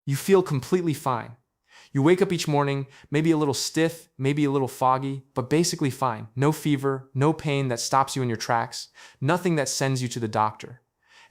You feel completely fine. You wake up each morning, maybe a little stiff, maybe a little foggy, but basically fine. No fever, no pain that stops you in your tracks, nothing that sends you to the doctor.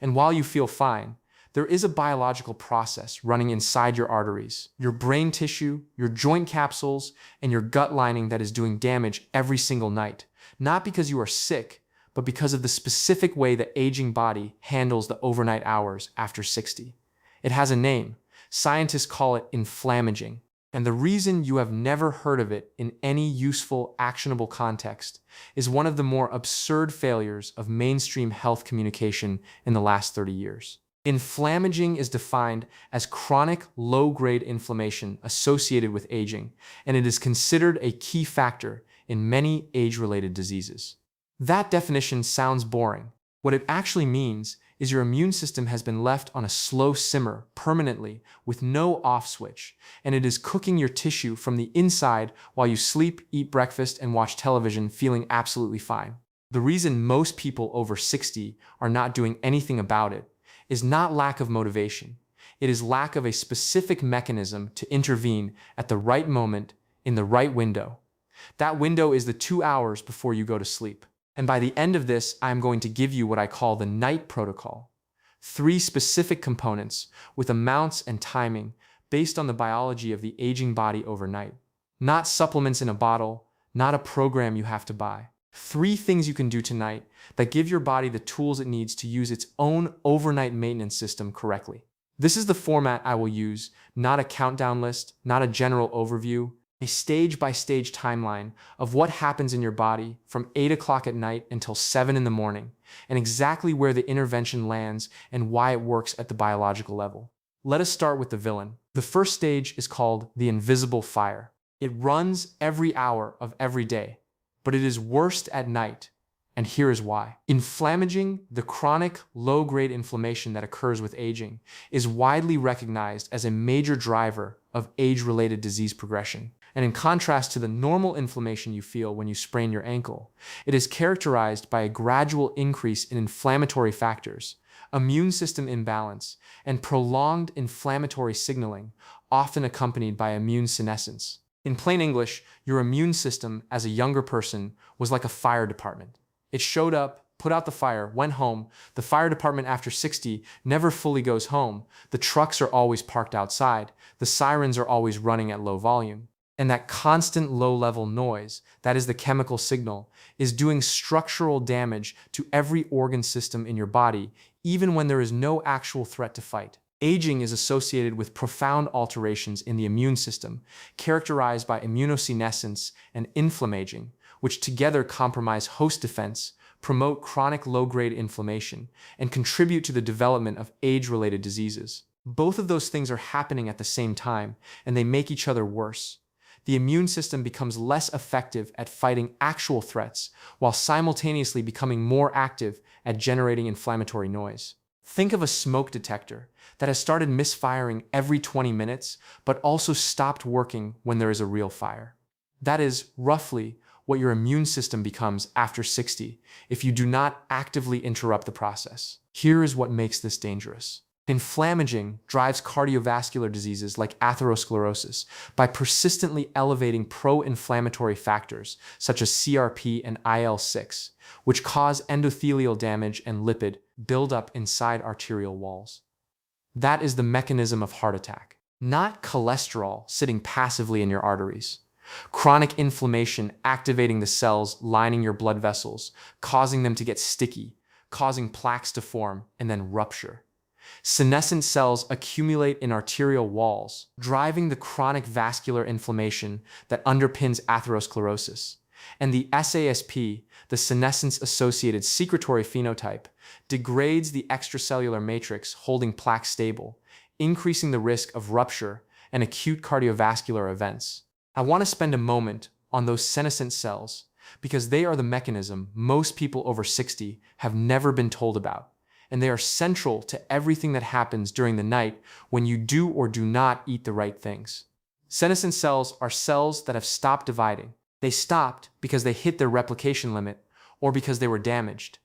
And while you feel fine, there is a biological process running inside your arteries, your brain tissue, your joint capsules, and your gut lining that is doing damage every single night. Not because you are sick, but because of the specific way the aging body handles the overnight hours after 60. It has a name. Scientists call it inflammaging. And the reason you have never heard of it in any useful, actionable context is one of the more absurd failures of mainstream health communication in the last 30 years. Inflammaging is defined as chronic, low-grade inflammation associated with aging, and it is considered a key factor in many age-related diseases. That definition sounds boring. What it actually means is your immune system has been left on a slow simmer permanently with no off switch, and it is cooking your tissue from the inside while you sleep, eat breakfast, and watch television feeling absolutely fine. The reason most people over 60 are not doing anything about it is not lack of motivation. It is lack of a specific mechanism to intervene at the right moment in the right window. That window is the 2 hours before you go to sleep. And by the end of this, I'm going to give you what I call the night protocol. 3 specific components with amounts and timing based on the biology of the aging body overnight. Not supplements in a bottle, not a program you have to buy. 3 things you can do tonight that give your body the tools it needs to use its own overnight maintenance system correctly. This is the format I will use, not a countdown list, not a general overview, a stage-by-stage timeline of what happens in your body from 8 o'clock at night until 7 in the morning, and exactly where the intervention lands and why it works at the biological level. Let us start with the villain. The first stage is called the invisible fire. It runs every hour of every day, but it is worst at night, and here is why. Inflammaging, the chronic, low-grade inflammation that occurs with aging, is widely recognized as a major driver of age-related disease progression. And in contrast to the normal inflammation you feel when you sprain your ankle, it is characterized by a gradual increase in inflammatory factors, immune system imbalance, and prolonged inflammatory signaling, often accompanied by immune senescence. In plain English, your immune system as a younger person was like a fire department. It showed up, put out the fire, went home. The fire department after 60 never fully goes home. The trucks are always parked outside. The sirens are always running at low volume. And that constant low-level noise, that is the chemical signal, is doing structural damage to every organ system in your body, even when there is no actual threat to fight. Aging is associated with profound alterations in the immune system, characterized by immunosenescence and inflammaging, which together compromise host defense, promote chronic low-grade inflammation, and contribute to the development of age-related diseases. Both of those things are happening at the same time, and they make each other worse. The immune system becomes less effective at fighting actual threats, while simultaneously becoming more active at generating inflammatory noise. Think of a smoke detector that has started misfiring every 20 minutes, but also stopped working when there is a real fire. That is roughly what your immune system becomes after 60 if you do not actively interrupt the process. Here is what makes this dangerous. Inflammaging drives cardiovascular diseases like atherosclerosis by persistently elevating pro-inflammatory factors such as CRP and IL-6, which cause endothelial damage and lipid buildup inside arterial walls. That is the mechanism of heart attack, not cholesterol sitting passively in your arteries. Chronic inflammation activating the cells lining your blood vessels, causing them to get sticky, causing plaques to form and then rupture. Senescent cells accumulate in arterial walls, driving the chronic vascular inflammation that underpins atherosclerosis. And the SASP, the senescence-associated secretory phenotype, degrades the extracellular matrix holding plaque stable, increasing the risk of rupture and acute cardiovascular events. I want to spend a moment on those senescent cells because they are the mechanism most people over 60 have never been told about. And they are central to everything that happens during the night when you do or do not eat the right things. Senescent cells are cells that have stopped dividing. They stopped because they hit their replication limit or because they were damaged.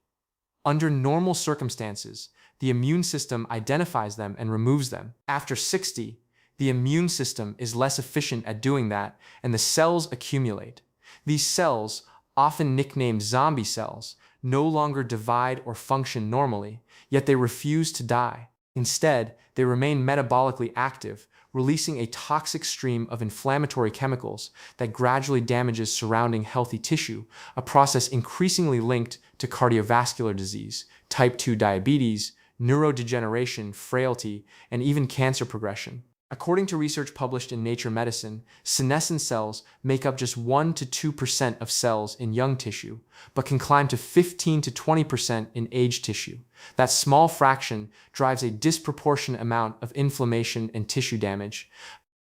Under normal circumstances, the immune system identifies them and removes them. After 60, The immune system is less efficient at doing that, and the cells accumulate. These cells, often nicknamed zombie cells, no longer divide or function normally, yet they refuse to die. Instead, they remain metabolically active, releasing a toxic stream of inflammatory chemicals that gradually damages surrounding healthy tissue, a process increasingly linked to cardiovascular disease, type 2 diabetes, neurodegeneration, frailty, and even cancer progression. According to research published in Nature Medicine, senescent cells make up just 1 to 2% of cells in young tissue, but can climb to 15 to 20% in aged tissue. That small fraction drives a disproportionate amount of inflammation and tissue damage.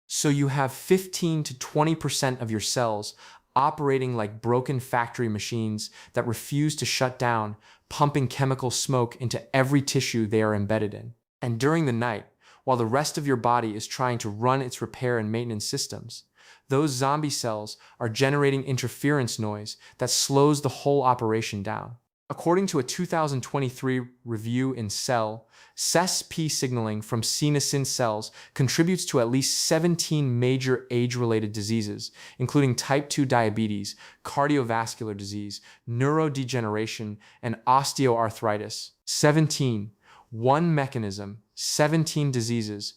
So you have 15 to 20% of your cells operating like broken factory machines that refuse to shut down, pumping chemical smoke into every tissue they are embedded in. And during the night, while the rest of your body is trying to run its repair and maintenance systems, those zombie cells are generating interference noise that slows the whole operation down. According to a 2023 review in Cell, CESP signaling from senescent cells contributes to at least 17 major age-related diseases, including type 2 diabetes, cardiovascular disease, neurodegeneration, and osteoarthritis. 17. One mechanism, 17 diseases.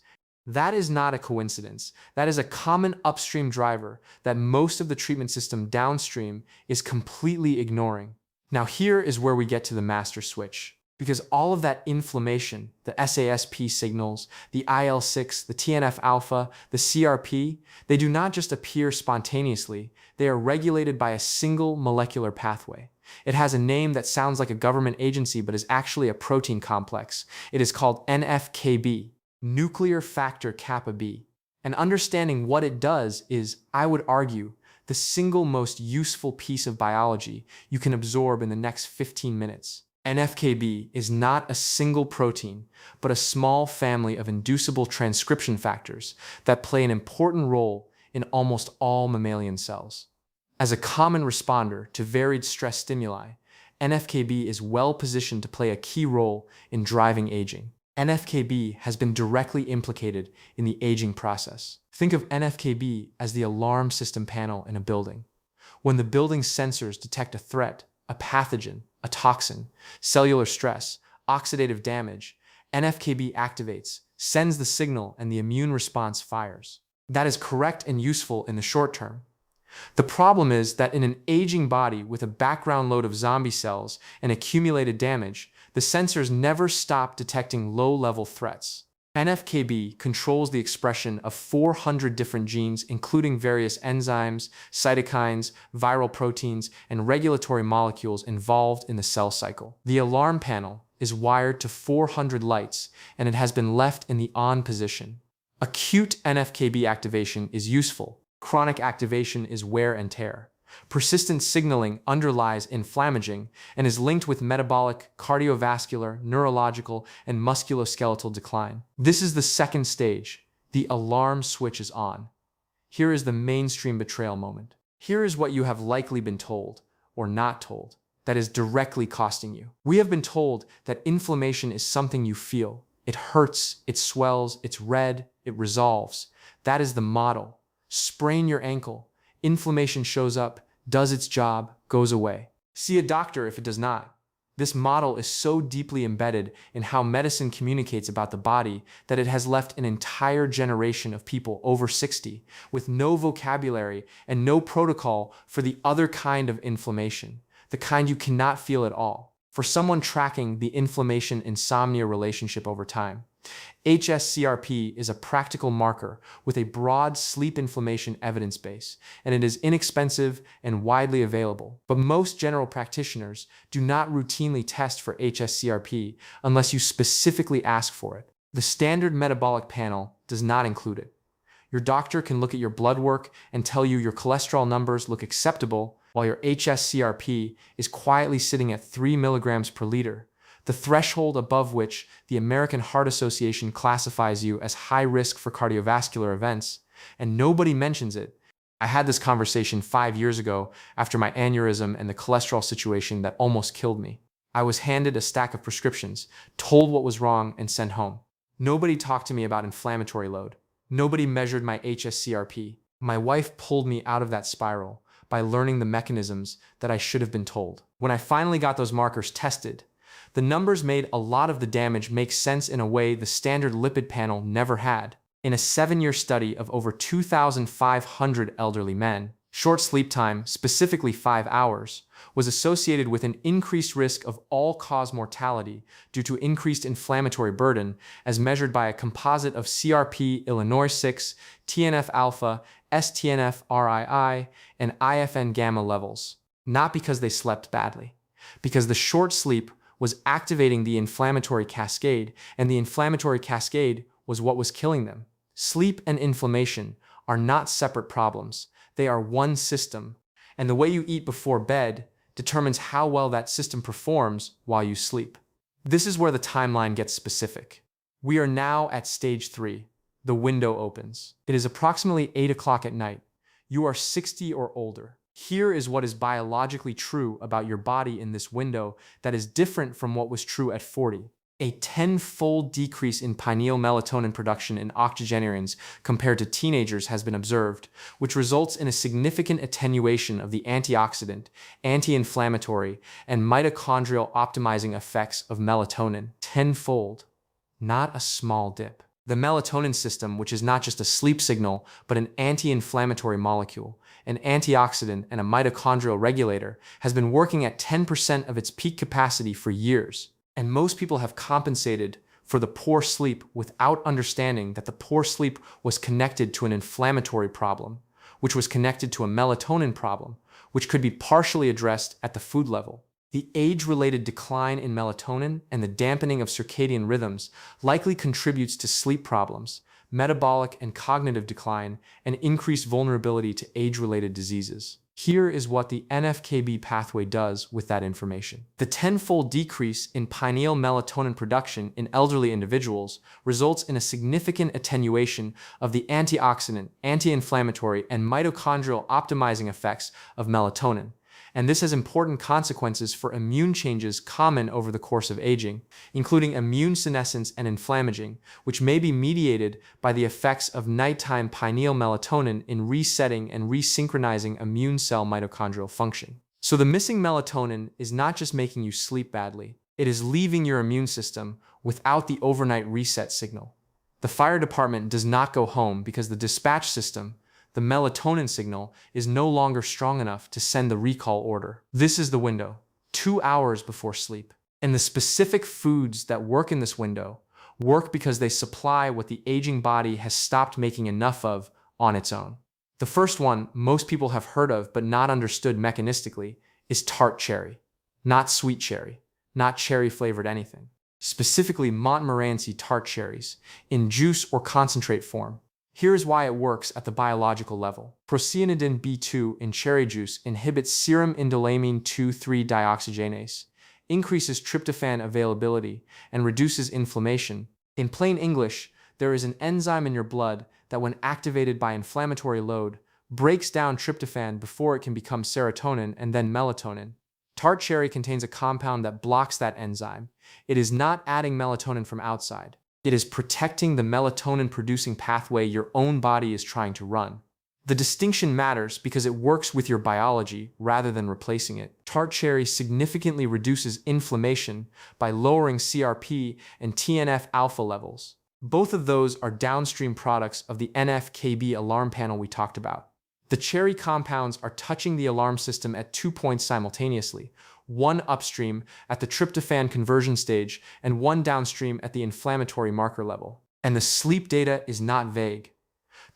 That is not a coincidence. That is a common upstream driver that most of the treatment system downstream is completely ignoring. Now here is where we get to the master switch. Because all of that inflammation, the SASP signals, the IL-6, the TNF-alpha, the CRP, they do not just appear spontaneously, they are regulated by a single molecular pathway. It has a name that sounds like a government agency but is actually a protein complex. It is called NFKB, nuclear factor kappa B. And understanding what it does is, I would argue, the single most useful piece of biology you can absorb in the next 15 minutes. NFKB is not a single protein, but a small family of inducible transcription factors that play an important role in almost all mammalian cells. As a common responder to varied stress stimuli, NFKB is well positioned to play a key role in driving aging. NFKB has been directly implicated in the aging process. Think of NFKB as the alarm system panel in a building. When the building's sensors detect a threat, a pathogen, a toxin, cellular stress, oxidative damage, NFKB activates, sends the signal, and the immune response fires. That is correct and useful in the short term. The problem is that in an aging body with a background load of zombie cells and accumulated damage, the sensors never stop detecting low-level threats. NFKB controls the expression of 400 different genes, including various enzymes, cytokines, viral proteins, and regulatory molecules involved in the cell cycle. The alarm panel is wired to 400 lights, and it has been left in the on position. Acute NFKB activation is useful. Chronic activation is wear and tear. Persistent signaling underlies inflammaging and is linked with metabolic, cardiovascular, neurological, and musculoskeletal decline. This is the second stage. The alarm switch is on. Here is the mainstream betrayal moment. Here is what you have likely been told, or not told, that is directly costing you. We have been told that inflammation is something you feel. It hurts, it swells, it's red, it resolves. That is the model. Sprain your ankle. Inflammation shows up, does its job, goes away. See a doctor if it does not. This model is so deeply embedded in how medicine communicates about the body that it has left an entire generation of people over 60 with no vocabulary and no protocol for the other kind of inflammation, the kind you cannot feel at all. For someone tracking the inflammation-insomnia relationship over time, HSCRP is a practical marker with a broad sleep inflammation evidence base, and it is inexpensive and widely available. But most general practitioners do not routinely test for HSCRP unless you specifically ask for it. The standard metabolic panel does not include it. Your doctor can look at your blood work and tell you your cholesterol numbers look acceptable, while your HSCRP is quietly sitting at 3 milligrams per liter, the threshold above which the American Heart Association classifies you as high risk for cardiovascular events, and nobody mentions it. I had this conversation 5 years ago after my aneurysm and the cholesterol situation that almost killed me. I was handed a stack of prescriptions, told what was wrong, and sent home. Nobody talked to me about inflammatory load. Nobody measured my HSCRP. My wife pulled me out of that spiral by learning the mechanisms that I should have been told. When I finally got those markers tested, the numbers made a lot of the damage make sense in a way the standard lipid panel never had. In a 7-year study of over 2,500 elderly men, short sleep time, specifically 5 hours, was associated with an increased risk of all-cause mortality due to increased inflammatory burden as measured by a composite of CRP Illinois 6, TNF-alpha, STNF-RII, and IFN-gamma levels. Not because they slept badly, because the short sleep was activating the inflammatory cascade, and the inflammatory cascade was what was killing them. Sleep and inflammation are not separate problems. They are one system, and the way you eat before bed determines how well that system performs while you sleep. This is where the timeline gets specific. We are now at stage 3. The window opens. It is approximately 8 o'clock at night. You are 60 or older. Here is what is biologically true about your body in this window that is different from what was true at 40. A 10-fold decrease in pineal melatonin production in octogenarians compared to teenagers has been observed, which results in a significant attenuation of the antioxidant, anti-inflammatory, and mitochondrial optimizing effects of melatonin. 10-fold. Not a small dip. The melatonin system, which is not just a sleep signal, but an anti-inflammatory molecule, an antioxidant, and a mitochondrial regulator, has been working at 10% of its peak capacity for years. And most people have compensated for the poor sleep without understanding that the poor sleep was connected to an inflammatory problem, which was connected to a melatonin problem, which could be partially addressed at the food level. The age-related decline in melatonin and the dampening of circadian rhythms likely contributes to sleep problems, metabolic and cognitive decline, and increased vulnerability to age-related diseases. Here is what the NFKB pathway does with that information. The 10-fold decrease in pineal melatonin production in elderly individuals results in a significant attenuation of the antioxidant, anti-inflammatory, and mitochondrial optimizing effects of melatonin. And this has important consequences for immune changes common over the course of aging, including immune senescence and inflammaging, which may be mediated by the effects of nighttime pineal melatonin in resetting and resynchronizing immune cell mitochondrial function. So the missing melatonin is not just making you sleep badly, it is leaving your immune system without the overnight reset signal. The fire department does not go home because the dispatch system, the melatonin signal, is no longer strong enough to send the recall order. This is the window, 2 hours before sleep. And the specific foods that work in this window work because they supply what the aging body has stopped making enough of on its own. The first one most people have heard of but not understood mechanistically is tart cherry. Not sweet cherry, not cherry-flavored anything. Specifically Montmorency tart cherries, in juice or concentrate form. Here is why it works at the biological level. Procyanidin B2 in cherry juice inhibits serum indolamine 2,3-dioxygenase, increases tryptophan availability, and reduces inflammation. In plain English, there is an enzyme in your blood that, when activated by inflammatory load, breaks down tryptophan before it can become serotonin and then melatonin. Tart cherry contains a compound that blocks that enzyme. It is not adding melatonin from outside. It is protecting the melatonin-producing pathway your own body is trying to run. The distinction matters because it works with your biology rather than replacing it. Tart cherry significantly reduces inflammation by lowering CRP and TNF-alpha levels. Both of those are downstream products of the NFKB alarm panel we talked about. The cherry compounds are touching the alarm system at 2 points simultaneously, one upstream at the tryptophan conversion stage and one downstream at the inflammatory marker level. And the sleep data is not vague.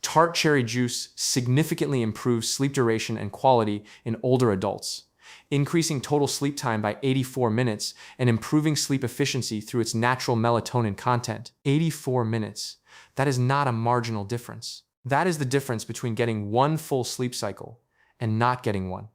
Tart cherry juice significantly improves sleep duration and quality in older adults, increasing total sleep time by 84 minutes and improving sleep efficiency through its natural melatonin content. 84 minutes. That is not a marginal difference. That is the difference between getting one full sleep cycle and not getting one.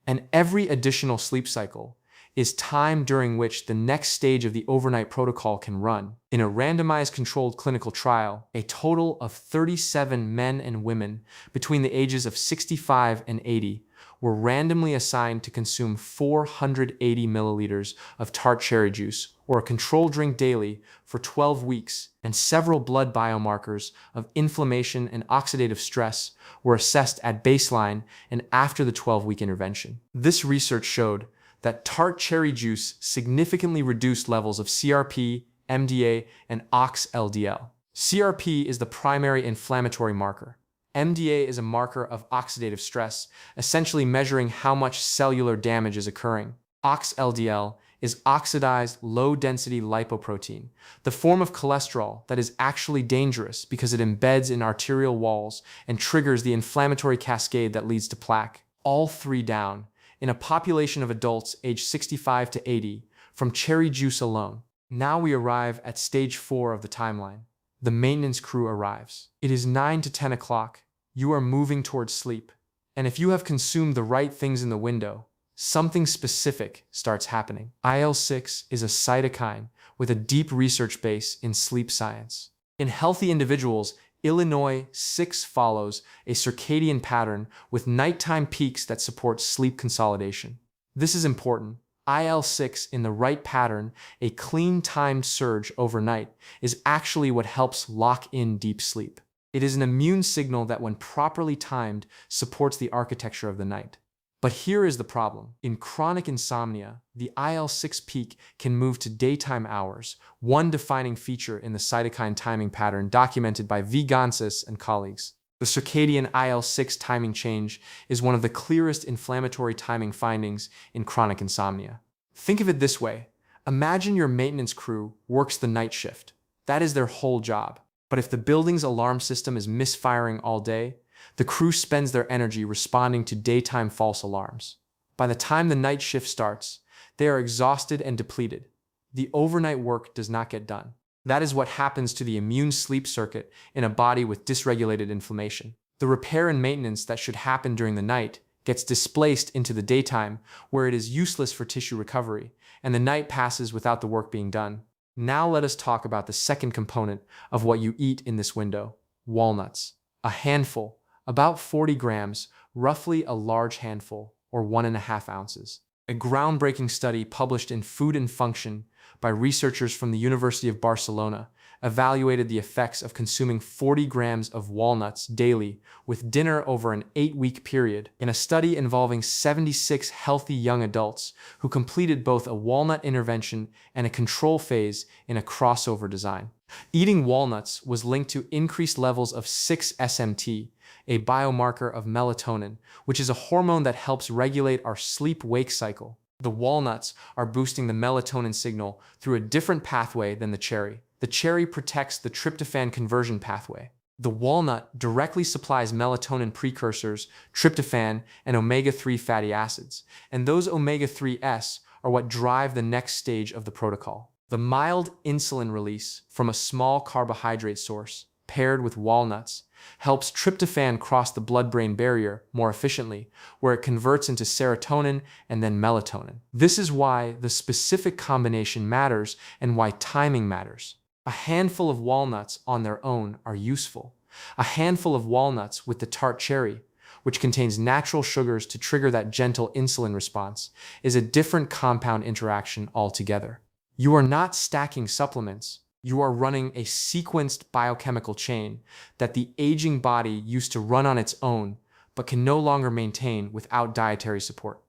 And every additional sleep cycle is time during which the next stage of the overnight protocol can run. In a randomized controlled clinical trial, a total of 37 men and women between the ages of 65 and 80 were randomly assigned to consume 480 milliliters of tart cherry juice or a control drink daily for 12 weeks, and several blood biomarkers of inflammation and oxidative stress were assessed at baseline and after the 12-week intervention. This research showed that tart cherry juice significantly reduced levels of CRP, MDA, and ox-LDL. CRP is the primary inflammatory marker. MDA is a marker of oxidative stress, essentially measuring how much cellular damage is occurring. Ox-LDL is oxidized low-density lipoprotein, the form of cholesterol that is actually dangerous because it embeds in arterial walls and triggers the inflammatory cascade that leads to plaque. All three down in a population of adults aged 65 to 80 from cherry juice alone. Now we arrive at stage 4 of the timeline. The maintenance crew arrives. It is 9 to 10 o'clock. You are moving towards sleep. And if you have consumed the right things in the window, something specific starts happening. IL-6 is a cytokine with a deep research base in sleep science. In healthy individuals, Illinois 6 follows a circadian pattern with nighttime peaks that support sleep consolidation. This is important. IL-6 in the right pattern, a clean timed surge overnight, is actually what helps lock in deep sleep. It is an immune signal that, when properly timed, supports the architecture of the night. But here is the problem. In chronic insomnia, the IL-6 peak can move to daytime hours, one defining feature in the cytokine timing pattern documented by V. Gonsis and colleagues. The circadian IL-6 timing change is one of the clearest inflammatory timing findings in chronic insomnia. Think of it this way. Imagine your maintenance crew works the night shift. That is their whole job. But if the building's alarm system is misfiring all day, the crew spends their energy responding to daytime false alarms. By the time the night shift starts, they are exhausted and depleted. The overnight work does not get done. That is what happens to the immune sleep circuit in a body with dysregulated inflammation. The repair and maintenance that should happen during the night gets displaced into the daytime, where it is useless for tissue recovery, and the night passes without the work being done. Now let us talk about the second component of what you eat in this window: walnuts. A handful, about 40 grams, roughly a large handful, or 1.5 ounces. A groundbreaking study published in Food and Function by researchers from the University of Barcelona evaluated the effects of consuming 40 grams of walnuts daily with dinner over an 8-week period in a study involving 76 healthy young adults who completed both a walnut intervention and a control phase in a crossover design. Eating walnuts was linked to increased levels of 6-SMT, a biomarker of melatonin, which is a hormone that helps regulate our sleep-wake cycle. The walnuts are boosting the melatonin signal through a different pathway than the cherry. The cherry protects the tryptophan conversion pathway. The walnut directly supplies melatonin precursors, tryptophan, and omega-3 fatty acids, and those omega-3s are what drive the next stage of the protocol. The mild insulin release from a small carbohydrate source, paired with walnuts, helps tryptophan cross the blood-brain barrier more efficiently, where it converts into serotonin and then melatonin. This is why the specific combination matters and why timing matters. A handful of walnuts on their own are useful. A handful of walnuts with the tart cherry, which contains natural sugars to trigger that gentle insulin response, is a different compound interaction altogether. You are not stacking supplements. You are running a sequenced biochemical chain that the aging body used to run on its own, but can no longer maintain without dietary support.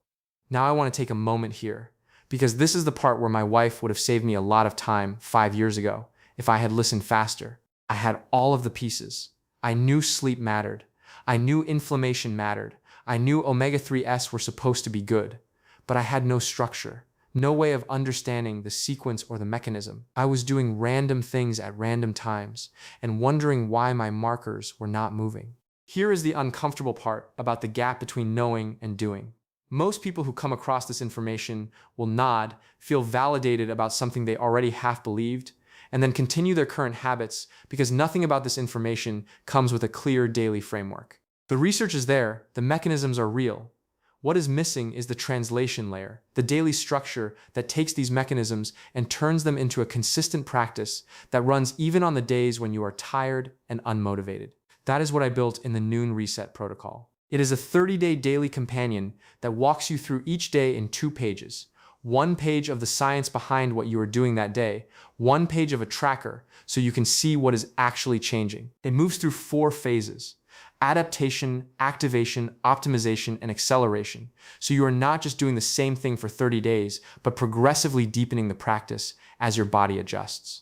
Now I want to take a moment here, because this is the part where my wife would have saved me a lot of time 5 years ago if I had listened faster. I had all of the pieces. I knew sleep mattered. I knew inflammation mattered. I knew omega-3s were supposed to be good, but I had no structure. No way of understanding the sequence or the mechanism. I was doing random things at random times and wondering why my markers were not moving. Here is the uncomfortable part about the gap between knowing and doing. Most people who come across this information will nod, feel validated about something they already half believed, and then continue their current habits because nothing about this information comes with a clear daily framework. The research is there, the mechanisms are real. What is missing is the translation layer, the daily structure that takes these mechanisms and turns them into a consistent practice that runs even on the days when you are tired and unmotivated. That is what I built in the Noon Reset protocol. It is a 30-day daily companion that walks you through each day in 2 pages. one page of the science behind what you are doing that day, one page of a tracker so you can see what is actually changing. It moves through 4 phases: adaptation, activation, optimization, and acceleration. So you are not just doing the same thing for 30 days, but progressively deepening the practice as your body adjusts.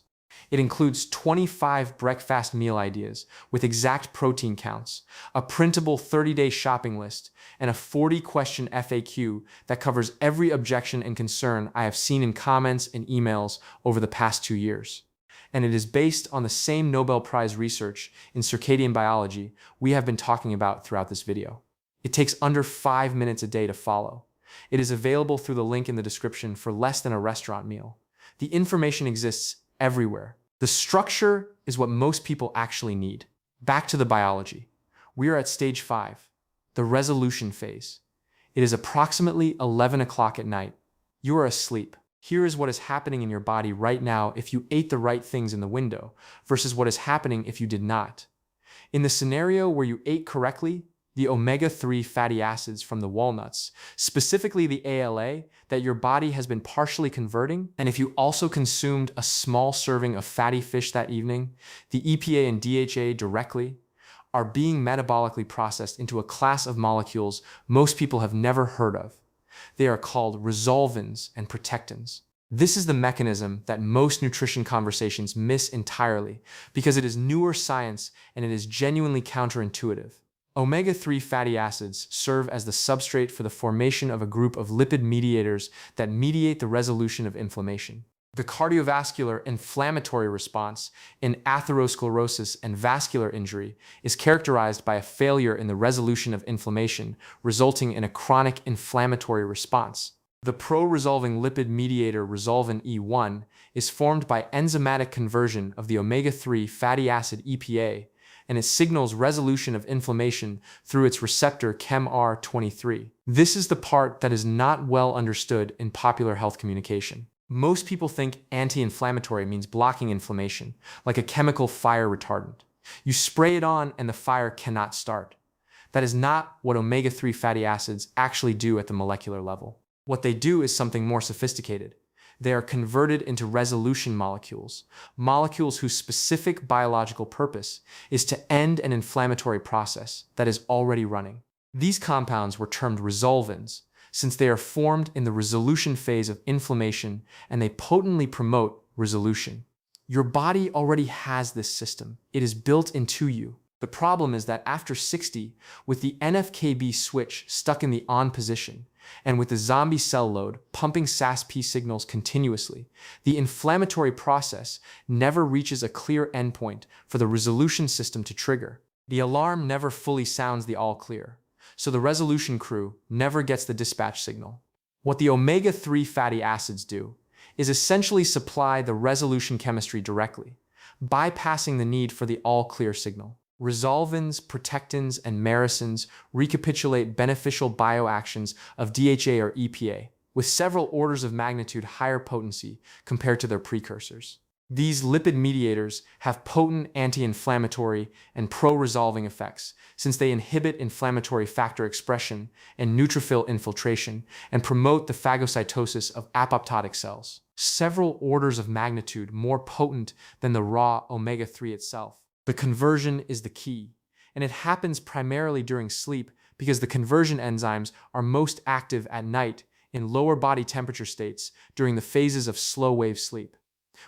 It includes 25 breakfast meal ideas with exact protein counts, a printable 30-day shopping list, and a 40-question FAQ that covers every objection and concern I have seen in comments and emails over the past 2 years. And it is based on the same Nobel Prize research in circadian biology we have been talking about throughout this video. It takes under 5 minutes a day to follow. It is available through the link in the description for less than a restaurant meal. The information exists everywhere. The structure is what most people actually need. Back to the biology. We are at stage 5, the resolution phase. It is approximately 11 o'clock at night. You are asleep. Here is what is happening in your body right now if you ate the right things in the window versus what is happening if you did not. In the scenario where you ate correctly, the omega-3 fatty acids from the walnuts, specifically the ALA that your body has been partially converting, and if you also consumed a small serving of fatty fish that evening, the EPA and DHA directly, are being metabolically processed into a class of molecules most people have never heard of. They are called resolvins and protectins. This is the mechanism that most nutrition conversations miss entirely because it is newer science and it is genuinely counterintuitive. Omega-3 fatty acids serve as the substrate for the formation of a group of lipid mediators that mediate the resolution of inflammation. The cardiovascular inflammatory response in atherosclerosis and vascular injury is characterized by a failure in the resolution of inflammation, resulting in a chronic inflammatory response. The pro-resolving lipid mediator Resolvin E1 is formed by enzymatic conversion of the omega-3 fatty acid EPA, and it signals resolution of inflammation through its receptor ChemR23. This is the part that is not well understood in popular health communication. Most people think anti-inflammatory means blocking inflammation, like a chemical fire retardant. You spray it on and the fire cannot start. That is not what omega-3 fatty acids actually do at the molecular level. What they do is something more sophisticated. They are converted into resolution molecules, molecules whose specific biological purpose is to end an inflammatory process that is already running. These compounds were termed resolvins, since they are formed in the resolution phase of inflammation and they potently promote resolution. Your body already has this system. It is built into you. The problem is that after 60, with the NFKB switch stuck in the on position, and with the zombie cell load pumping SASP signals continuously, the inflammatory process never reaches a clear endpoint for the resolution system to trigger. The alarm never fully sounds the all clear, so the resolution crew never gets the dispatch signal. What the omega-3 fatty acids do is essentially supply the resolution chemistry directly, bypassing the need for the all clear signal. Resolvins, protectins, and maricins recapitulate beneficial bioactions of DHA or EPA, with several orders of magnitude higher potency compared to their precursors. These lipid mediators have potent anti-inflammatory and pro-resolving effects, since they inhibit inflammatory factor expression and neutrophil infiltration and promote the phagocytosis of apoptotic cells, several orders of magnitude more potent than the raw omega-3 itself. The conversion is the key, and it happens primarily during sleep because the conversion enzymes are most active at night in lower body temperature states during the phases of slow-wave sleep,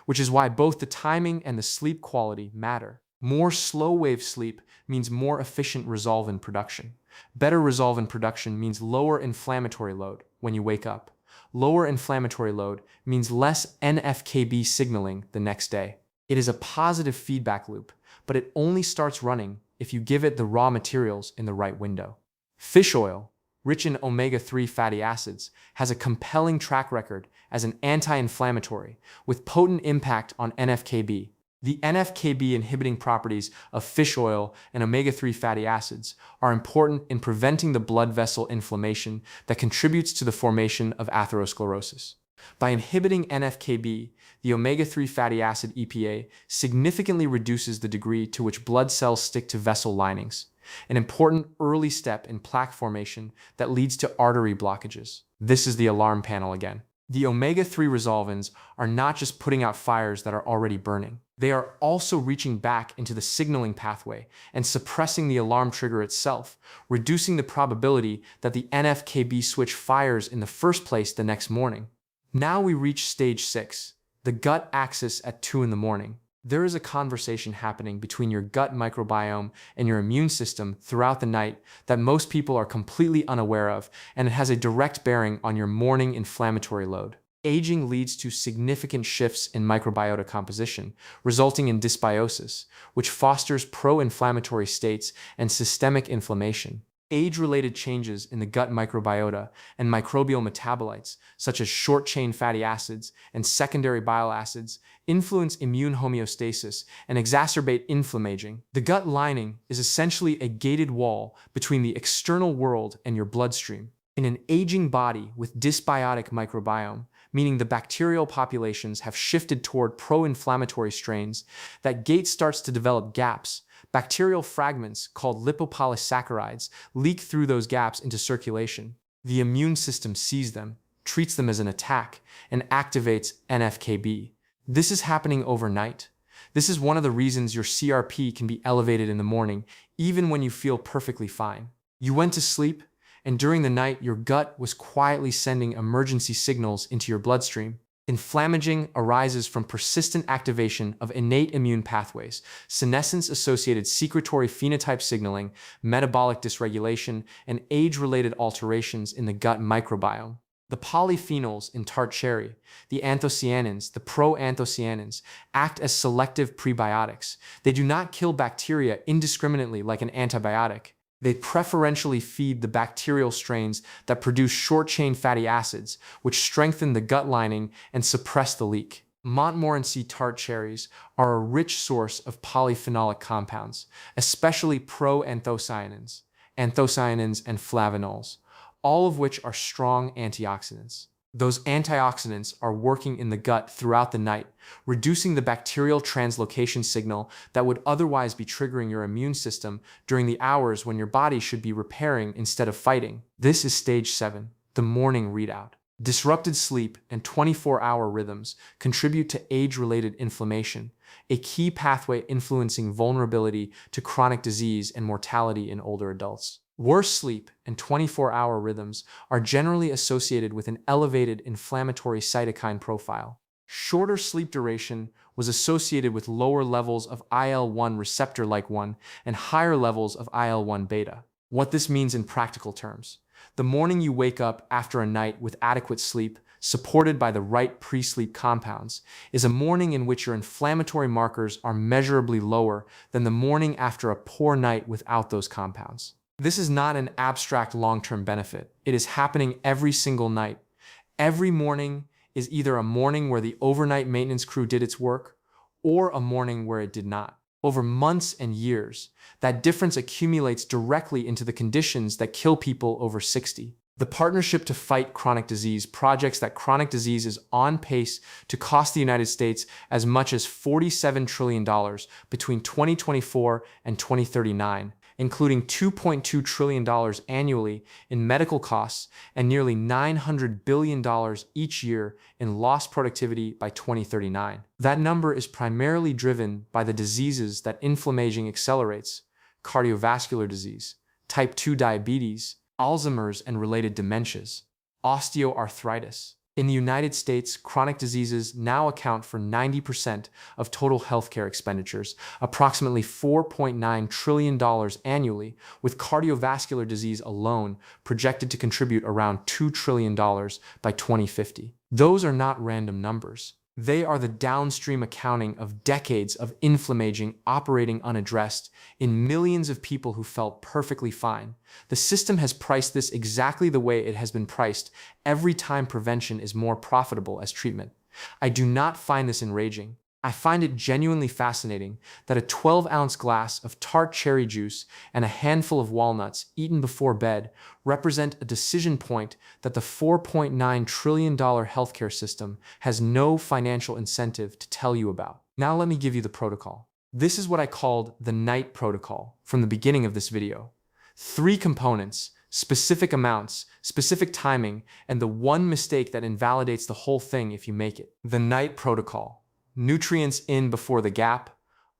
which is why both the timing and the sleep quality matter. More slow-wave sleep means more efficient resolvin production. Better resolvin production means lower inflammatory load when you wake up. Lower inflammatory load means less NFKB signaling the next day. It is a positive feedback loop, but it only starts running if you give it the raw materials in the right window. Fish oil, rich in omega-3 fatty acids, has a compelling track record as an anti-inflammatory with potent impact on NFKB. The NFKB inhibiting properties of fish oil and omega-3 fatty acids are important in preventing the blood vessel inflammation that contributes to the formation of atherosclerosis. By inhibiting NFKB, the omega-3 fatty acid EPA significantly reduces the degree to which blood cells stick to vessel linings, an important early step in plaque formation that leads to artery blockages. This is the alarm panel again. The omega-3 resolvins are not just putting out fires that are already burning. They are also reaching back into the signaling pathway and suppressing the alarm trigger itself, reducing the probability that the NFKB switch fires in the first place the next morning. Now we reach stage 6, the gut axis at 2 in the morning. There is a conversation happening between your gut microbiome and your immune system throughout the night that most people are completely unaware of, and it has a direct bearing on your morning inflammatory load. Aging leads to significant shifts in microbiota composition, resulting in dysbiosis, which fosters pro-inflammatory states and systemic inflammation. Age-related changes in the gut microbiota and microbial metabolites, such as short-chain fatty acids and secondary bile acids, influence immune homeostasis and exacerbate inflammaging. The gut lining is essentially a gated wall between the external world and your bloodstream. In an aging body with dysbiotic microbiome, meaning the bacterial populations have shifted toward pro-inflammatory strains, that gate starts to develop gaps. Bacterial fragments, called lipopolysaccharides, leak through those gaps into circulation. The immune system sees them, treats them as an attack, and activates NFKB. This is happening overnight. This is one of the reasons your CRP can be elevated in the morning, even when you feel perfectly fine. You went to sleep, and during the night, your gut was quietly sending emergency signals into your bloodstream. Inflammaging arises from persistent activation of innate immune pathways, senescence-associated secretory phenotype signaling, metabolic dysregulation, and age-related alterations in the gut microbiome. The polyphenols in tart cherry, the anthocyanins, the proanthocyanins, act as selective prebiotics. They do not kill bacteria indiscriminately like an antibiotic. They preferentially feed the bacterial strains that produce short-chain fatty acids, which strengthen the gut lining and suppress the leak. Montmorency tart cherries are a rich source of polyphenolic compounds, especially proanthocyanins, anthocyanins, and flavanols, all of which are strong antioxidants. Those antioxidants are working in the gut throughout the night, reducing the bacterial translocation signal that would otherwise be triggering your immune system during the hours when your body should be repairing instead of fighting. This is stage 7, the morning readout. Disrupted sleep and 24-hour rhythms contribute to age-related inflammation, a key pathway influencing vulnerability to chronic disease and mortality in older adults. Worse sleep and 24-hour rhythms are generally associated with an elevated inflammatory cytokine profile. Shorter sleep duration was associated with lower levels of IL-1 receptor like 1 and higher levels of IL-1 beta. What this means in practical terms: the morning you wake up after a night with adequate sleep, supported by the right pre-sleep compounds, is a morning in which your inflammatory markers are measurably lower than the morning after a poor night without those compounds. This is not an abstract long-term benefit. It is happening every single night. Every morning is either a morning where the overnight maintenance crew did its work, or a morning where it did not. Over months and years, that difference accumulates directly into the conditions that kill people over 60. The Partnership to Fight Chronic Disease projects that chronic disease is on pace to cost the United States as much as $47 trillion between 2024 and 2039. Including $2.2 trillion annually in medical costs and nearly $900 billion each year in lost productivity by 2039. That number is primarily driven by the diseases that inflammaging accelerates: cardiovascular disease, type 2 diabetes, Alzheimer's and related dementias, osteoarthritis. In the United States, chronic diseases now account for 90% of total healthcare expenditures, approximately $4.9 trillion annually, with cardiovascular disease alone projected to contribute around $2 trillion by 2050. Those are not random numbers. They are the downstream accounting of decades of inflammaging operating unaddressed in millions of people who felt perfectly fine. The system has priced this exactly the way it has been priced every time prevention is more profitable as treatment. I do not find this enraging. I find it genuinely fascinating that a 12-ounce glass of tart cherry juice and a handful of walnuts eaten before bed represent a decision point that the $4.9 trillion healthcare system has no financial incentive to tell you about. Now let me give you the protocol. This is what I called the night protocol from the beginning of this video. 3 components: Specific amounts, specific timing, and the one mistake that invalidates the whole thing if you make it. The night protocol. Nutrients in before the gap.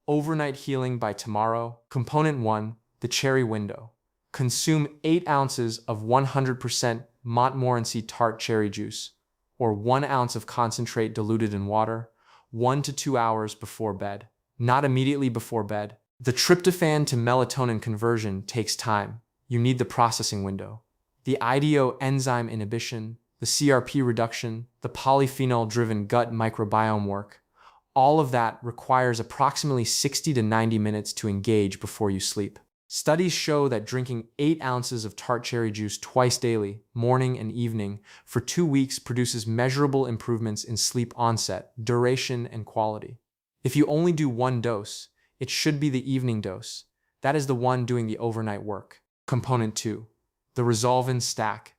Overnight healing by tomorrow. Component 1, the cherry window. Consume 8 ounces of 100% Montmorency tart cherry juice, or 1 ounce of concentrate diluted in water, 1 to 2 hours before bed. Not immediately before bed. The tryptophan to melatonin conversion takes time. You need the processing window. The IDO enzyme inhibition, the CRP reduction, the polyphenol-driven gut microbiome work, all of that requires approximately 60 to 90 minutes to engage before you sleep. Studies show that drinking 8 ounces of tart cherry juice twice daily, morning and evening, for 2 weeks produces measurable improvements in sleep onset, duration, and quality. If you only do 1 dose, it should be the evening dose. That is the one doing the overnight work. Component 2, the Resolvins stack.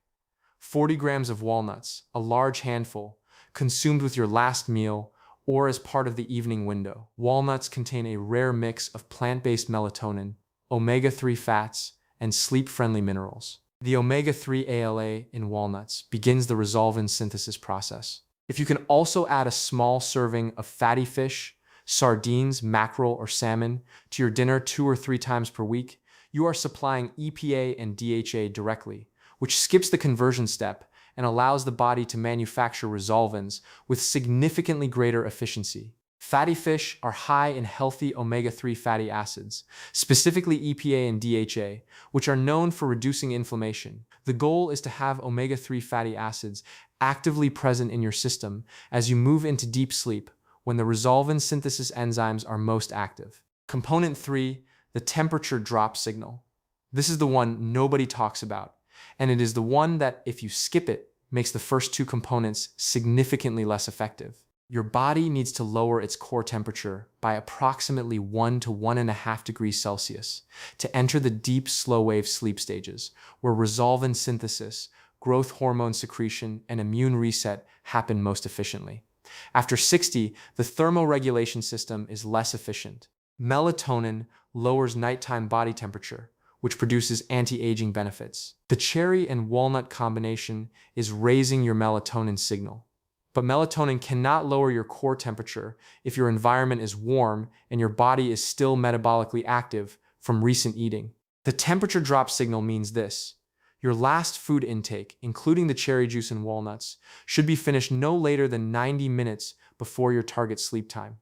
40 grams of walnuts, a large handful, consumed with your last meal or as part of the evening window. Walnuts contain a rare mix of plant-based melatonin, omega-3 fats, and sleep-friendly minerals. The omega-3 ALA in walnuts begins the Resolvin synthesis process. If you can also add a small serving of fatty fish, sardines, mackerel, or salmon to your dinner 2 or 3 times per week, you are supplying EPA and DHA directly, which skips the conversion step and allows the body to manufacture resolvins with significantly greater efficiency. Fatty fish are high in healthy omega-3 fatty acids, specifically EPA and DHA, which are known for reducing inflammation. The goal is to have omega-3 fatty acids actively present in your system as you move into deep sleep when the resolvin synthesis enzymes are most active. Component 3, the temperature drop signal. This is the one nobody talks about, and it is the one that, if you skip it, makes the first 2 components significantly less effective. Your body needs to lower its core temperature by approximately 1 to 1.5 degrees Celsius to enter the deep slow-wave sleep stages, where resolvin synthesis, growth hormone secretion, and immune reset happen most efficiently. After 60, the thermoregulation system is less efficient. Melatonin lowers nighttime body temperature, which produces anti-aging benefits. The cherry and walnut combination is raising your melatonin signal. But melatonin cannot lower your core temperature if your environment is warm and your body is still metabolically active from recent eating. The temperature drop signal means this: your last food intake, including the cherry juice and walnuts, should be finished no later than 90 minutes before your target sleep time.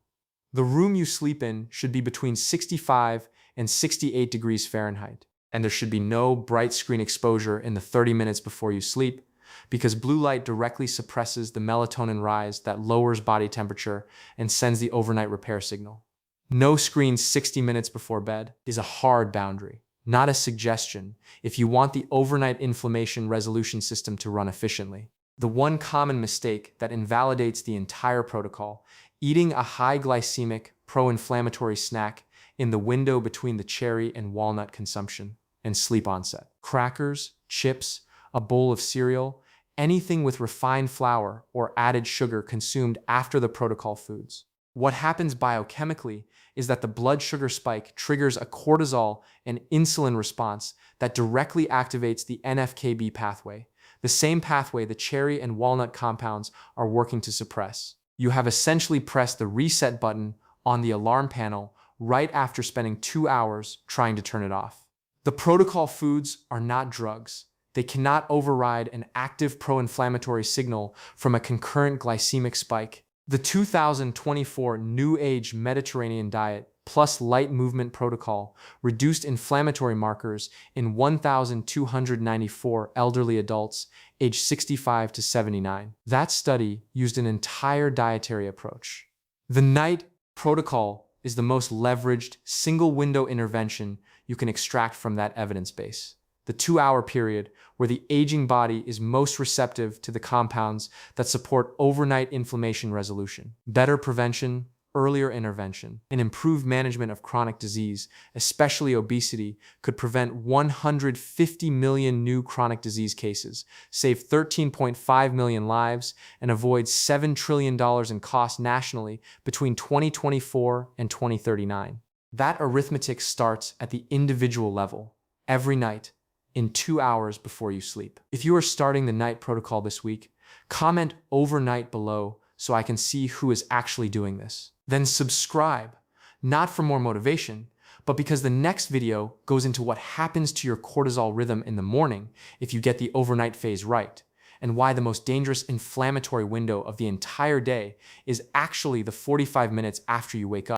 The room you sleep in should be between 65 and 68 degrees Fahrenheit, and there should be no bright screen exposure in the 30 minutes before you sleep, because blue light directly suppresses the melatonin rise that lowers body temperature and sends the overnight repair signal. No screens 60 minutes before bed is a hard boundary, not a suggestion, if you want the overnight inflammation resolution system to run efficiently. The one common mistake that invalidates the entire protocol: eating a high glycemic, pro-inflammatory snack in the window between the cherry and walnut consumption and sleep onset. Crackers, chips, a bowl of cereal, anything with refined flour or added sugar consumed after the protocol foods. What happens biochemically is that the blood sugar spike triggers a cortisol and insulin response that directly activates the NFKB pathway, the same pathway the cherry and walnut compounds are working to suppress. You have essentially pressed the reset button on the alarm panel right after spending 2 hours trying to turn it off. The protocol foods are not drugs. They cannot override an active pro-inflammatory signal from a concurrent glycemic spike. The 2024 New Age Mediterranean diet plus light movement protocol reduced inflammatory markers in 1,294 elderly adults aged 65 to 79. That study used an entire dietary approach. The night protocol is the most leveraged single-window intervention you can extract from that evidence base. The 2-hour period where the aging body is most receptive to the compounds that support overnight inflammation resolution. Better prevention, earlier intervention, and improved management of chronic disease, especially obesity, could prevent 150 million new chronic disease cases, save 13.5 million lives, and avoid $7 trillion in costs nationally between 2024 and 2039. That arithmetic starts at the individual level, every night, in 2 hours before you sleep. If you are starting the night protocol this week, comment overnight below so I can see who is actually doing this. Then subscribe, not for more motivation, but because the next video goes into what happens to your cortisol rhythm in the morning if you get the overnight phase right, and why the most dangerous inflammatory window of the entire day is actually the 45 minutes after you wake up.